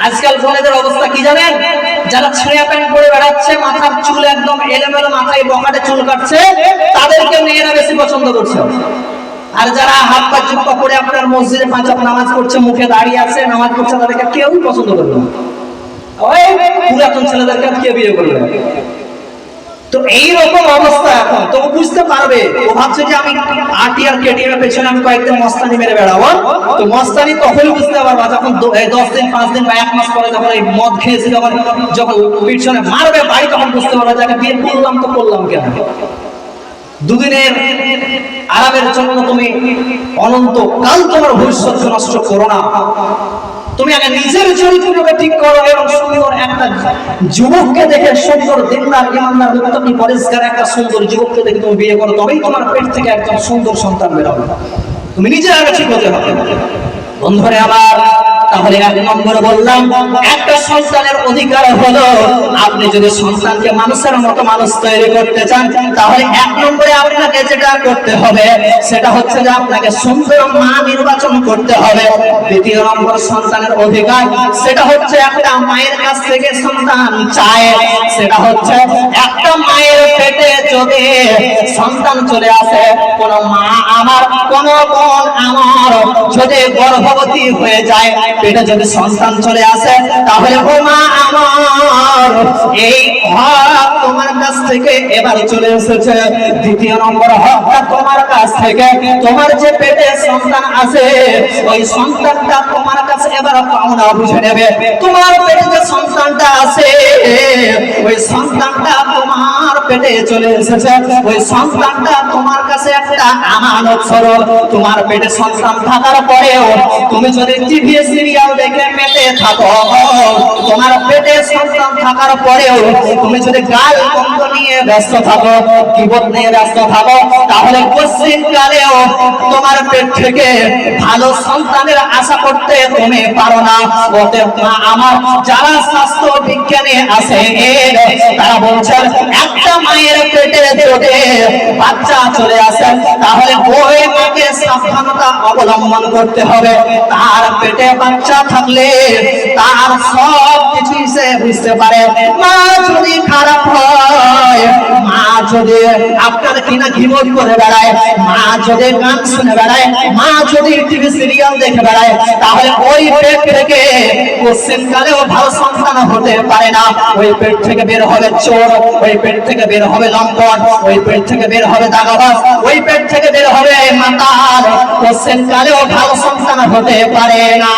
আজকাল বোনেদের অবস্থা কি জানেন? যারা ছেঁড়া প্যান্ট পরে বেড়াচ্ছে, মাথার চুল একদম এলোমেলো, মাথায় বকাটে চুল কাটছে, তাদেরকে মেয়েরা বেশি পছন্দ করছে। আর যারা হাত পা জুব্বা পরে আপনার মসজিদে পাঁচ ওয়াক্ত নামাজ পড়ছে, মুখে দাড়ি আছে, নামাজ পড়ছে, তাদেরকে কেউ পছন্দ করবে না। ওই পুরাতন ছেলেদেরকে কে বিয়ে করবে? তো এইরকম অবস্থা এখন। তো বুঝতে পারবে, ও ভাবছে যে আমি আটি আর কেটিএম এর পেছনে আমি কয়েকদিন মস্তানি মেরে বেড়াবো। তো মস্তানি তখন বুঝতে পারবা যখন 10 দিন 5 দিন বা 1 মাস পরে যখন এই মদ খেয়েছি, যখন পিছনে মারবে বাড়ি, তখন বুঝতে পারবা যে বিয়ে করলাম তো করলাম কেন। দুদিনের আরামের জন্য তুমি অনন্ত কাল তোমার ভবিষ্যৎ নষ্ট করো না। তুমি আগে নিজের চরিত্রকে ঠিক করো এবং সুন্দর একটা যুবককে দেখে, সুন্দর দিনদার ইমানদার মুত্তাকি পরিষ্কার একটা সুন্দর যুবককে দেখে তুমি বিয়ে করো, তবেই তোমার পেট থেকে একদম সুন্দর সন্তান বের হবে। তুমি নিজে আগে ঠিক হতে হবে। বন্ধুরে আবার তাহলে 1 নম্বরে বললাম, একটা সন্তানের অধিকার হলো, আপনি যদি সন্তানকে মানুষের মতো মানুষ তৈরি করতে চান, তাহলে 1 নম্বরে আপনাকে যেটা করতে হবে সেটা হচ্ছে যে আপনাকে সুন্দর মা নির্বাচন করতে হবে। 2 নম্বর সন্তানের অধিকার, সেটা হচ্ছে একটা মায়ের কাছ থেকে সন্তান চায়, সেটা হচ্ছে একটা মায়ের পেটে যদি সন্তান চলে আসে, কোন মা আমার, কোন বোন আমার যদি গর্ভবতী হয়ে যায়, পেটে যদি সন্তান চলে আসে, তাহলে ও মা আমার, এই হক তোমার কাছ থেকে এবার চলে এসেছে। 2 নম্বর হকটা তোমার কাছ থেকে, তোমার যে পেটে সন্তান আছে, ওই সন্তানটা তোমার কাছে এবার পাওনা বুঝে নেবে। তোমার পেটে যে সন্তানটা আছে, ওই সন্তানটা তোমার পেটে চলে এসেছে, ওই সন্তানটা তোমার কাছে একটা আমানত স্বরূপ। তোমার পেটে সন্তান থাকার পরেও তুমি যদি টিভি সিরিয়াল দেখে মেতে থাকো, তোমার পেটে সন্তান থাকার পরেও তুমি যদি গাল গন্ধ নিয়ে ব্যস্ত থাকো, গীবত নিয়ে ব্যস্ত থাকো, তাহলে পশ্চিমকালেও তোমার পেট থেকে ভালো সন্তানের আশা করতে তুমি পারো না। আমার যারা স্বাস্থ্য বিজ্ঞানে আছে, তারা বলছেন একটা মায়ের পেটে যদি বাচ্চা চলে আসে, তাহলে ওই মাকে সাবধানতা অবলম্বন করতে হবে। তার পেটে বাচ্চা থাকলে তার সব কিছু সে বুঝতে পারে। মা যদি খারাপ হয়, মা যদি আপনার কিনা গীবত করে বেড়ায়, মা যদি গান শুনে বেড়ায়, মা যদি টিভি সিরিয়াল দেখে বেড়ায়, তাহলে ওই পেট থেকে পশ্চিমকালেও ভালো সন্তান হতে পারে না। ওই পেট থেকে বের হবে চোর, ওই পেট থেকে বের হবে লম্পট, ওই পেট থেকে বের হবে দাগাবাজ, ওই পেট থেকে বের হবে মাতাল। পশ্চিমকালেও ভালো সন্তান হতে পারে না।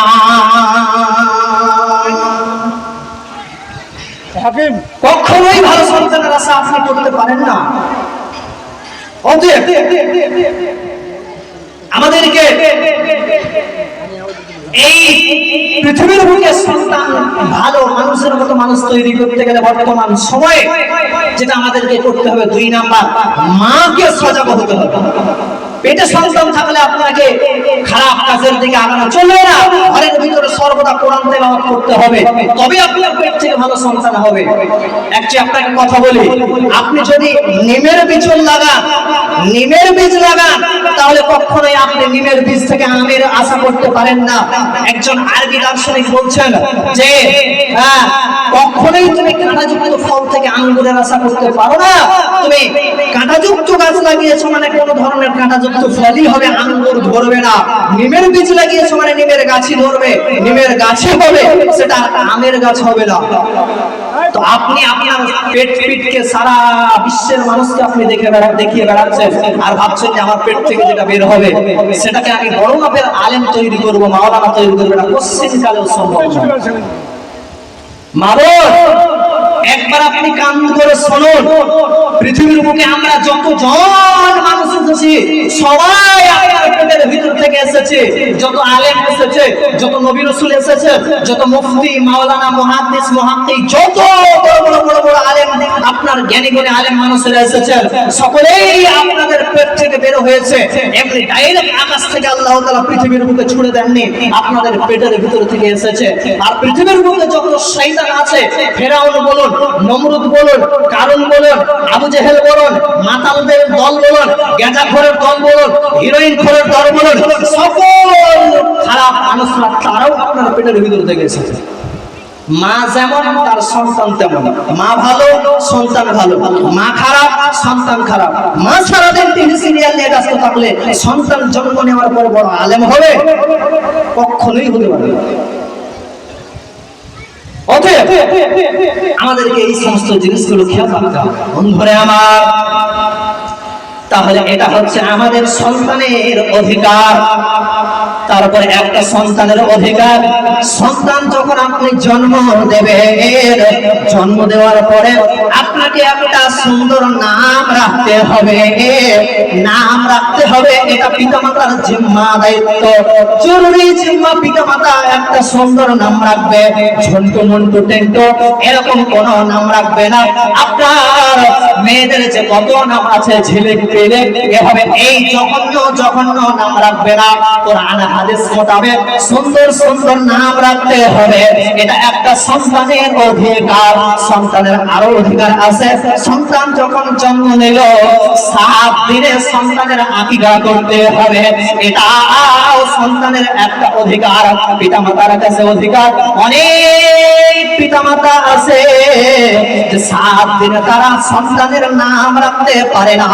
কখনোই ভালো সন্তানের আশা আপনি করতে পারেন না। আমাদেরকে এই পৃথিবীর বুকে সন্তান ভালো মানুষের মতো মানুষ তৈরি করতে গেলে বর্তমান সময়ে যেটা আমাদেরকে করতে হবে, 2 নাম্বার, মাকে সজাগ হতে হবে। পেটে সন্তান থাকলে আপনাকে খারাপ কাজের দিকে আগানো চলবে না। ঘরের ভিতরে সর্বদা কোরআন তেলাওয়াত করতে হবে, তবে আপনার পেট থেকে ভালো সন্তান হবে। একটি আপনাকে কথা বলি, আপনি যদি নিমের বীজ লাগান, তাহলে কখনোই আপনি নিমের বীজ থেকে আমের আশা করতে পারেন না। একজন আরবি দার্শনিক বলছেন যে কখনোই তুমি কাঁটাযুক্ত ফল থেকে আঙ্গুরের আশা করতে পারো না। তুমি কাঁটাযুক্ত গাছ লাগিয়েছো মানে কোনো ধরনের কাঁটাযুক্ত ফলই হবে, আঙ্গুর ধরবে না। নিমের বীজ লাগিয়েছো মানে নিমের গাছই ধরবে, নিমের গাছই হবে, সেটা আমের গাছ হবে না। তো আপনি আপনার পেটকে সারা বিশ্বের মানুষকে আপনি দেখিয়ে বেড়াচ্ছেন আর ভাবছেন যে আমার পেট থেকে যেটা বের হবে সেটাকে আমি বড় মাপের আলেম তৈরি করবো, মাওলানা তৈরি করবো না। পশ্চিমকালেও সম্ভব না। একবার আপনি কান করে শুনুন, পৃথিবীর বুকে আমরা যতজন মানুষ এসেছি, সবাই আপনার পেটের ভিতর থেকে এসেছে। যত আলেম এসেছে, যত নবী রাসূল এসেছে, যত মুফতি, মাওলানা, মুহাদ্দিস, মুহাক্কিক, যত বড় বড় আলেম, আপনার জ্ঞানী জ্ঞানী আলেম মানুষেরা এসেছেন, সকলেই আপনাদের পেট থেকে বের হয়েছে। এমনি ডাইরেক্ট আকাশ থেকে আল্লাহ তাআলা পৃথিবীর বুকে ছুড়ে দেননি, আপনাদের পেটের ভিতর থেকে এসেছে। আর পৃথিবীর বুকে যত শয়তান আছে, ফেরাউন বলুন, নমরুদ বলুন, কারুন বলুন, আবু জেহেল বলুন, মাতালদের দল বলুন, গাঁজাখোরের দল বলুন, হিরোইন খোরের দল বলুন, সকল খারাপ মানুষরা তারাও আপনার পেটের ভিতর থেকে এসেছে। মা যেমন তার সন্তান তেমন। মা ভালো, সন্তান ভালো। মা খারাপ, সন্তান খারাপ। মা সারাদিন টিভি সিরিয়াল নিয়ে ব্যস্ত থাকলে সন্তান জন্ম নেওয়ার পর বড় আলেম হবে? কখনোই হতে পারে না। অতএব আমাদেরকে এই সমস্ত জিনিসগুলো খেয়াল রাখতে হবে বন্ধুরে আমার। তাহলে এটা হচ্ছে আমাদের সন্তানের অধিকার। তারপরে একটা সন্তানের অধিকার, সন্তান যখন আপনি জন্ম দেবেন, জন্ম দেওয়ার পরে আপনাকে একটা সুন্দর নাম রাখতে হবে। নাম রাখতে হবে, এটা পিতামাতার জিম্মা, দায়িত্ব, জরুরি জিম্মা। পিতামাতা একটা সুন্দর নাম রাখবে, ঝন্টু মন্টু টেন্টু এরকম কোন নাম রাখবে না। আপনার মেয়েদের যে কত নাম আছে, ঝিলিক পিলিক, এভাবে এই জঘন্য জঘন্য নাম রাখবে না। কোরআন হাদিস মোতাবেক সুন্দর সুন্দর নাম রাখতে হবে। এটা একটা সন্তানের অধিকার। সন্তানের আরো অধিকার আছে। সন্তান যখন জন্ম নিল 7 দিনে সন্তানের আকিকা করতে হবে। এটা সন্তানের একটা অধিকার। পিতামাতার কাছে অধিকার। অনেক পিতামাতা আছে যে 7 দিনে তারা সন্তানের নাম রাখতে পারে না,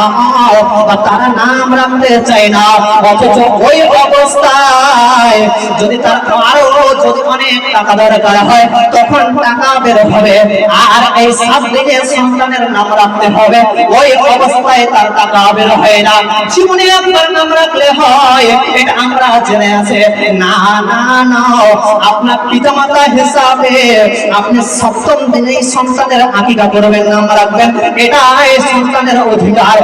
বা তারা নাম রাখতে চায় না। অথচ ওই অবস্থায় যদি তার আরো যদি অনেক টাকা দরকার হয়, তখন টাকা বের হবে। আর এই 7 দিনে সন্তানের নাম রাখতে হবে, ওই অবস্থায় তার টাকা বের হয় না। জীবনে একবার নাম রাখলে হয়, এটা আমরা জেনে আছে। না না না, আপনার পিতামাতা হিসাবে আপনি 7ম দিনেই সন্তানের আকিকা করবেন, নাম রাখবেন। এটা এই সন্তানের অধিকার।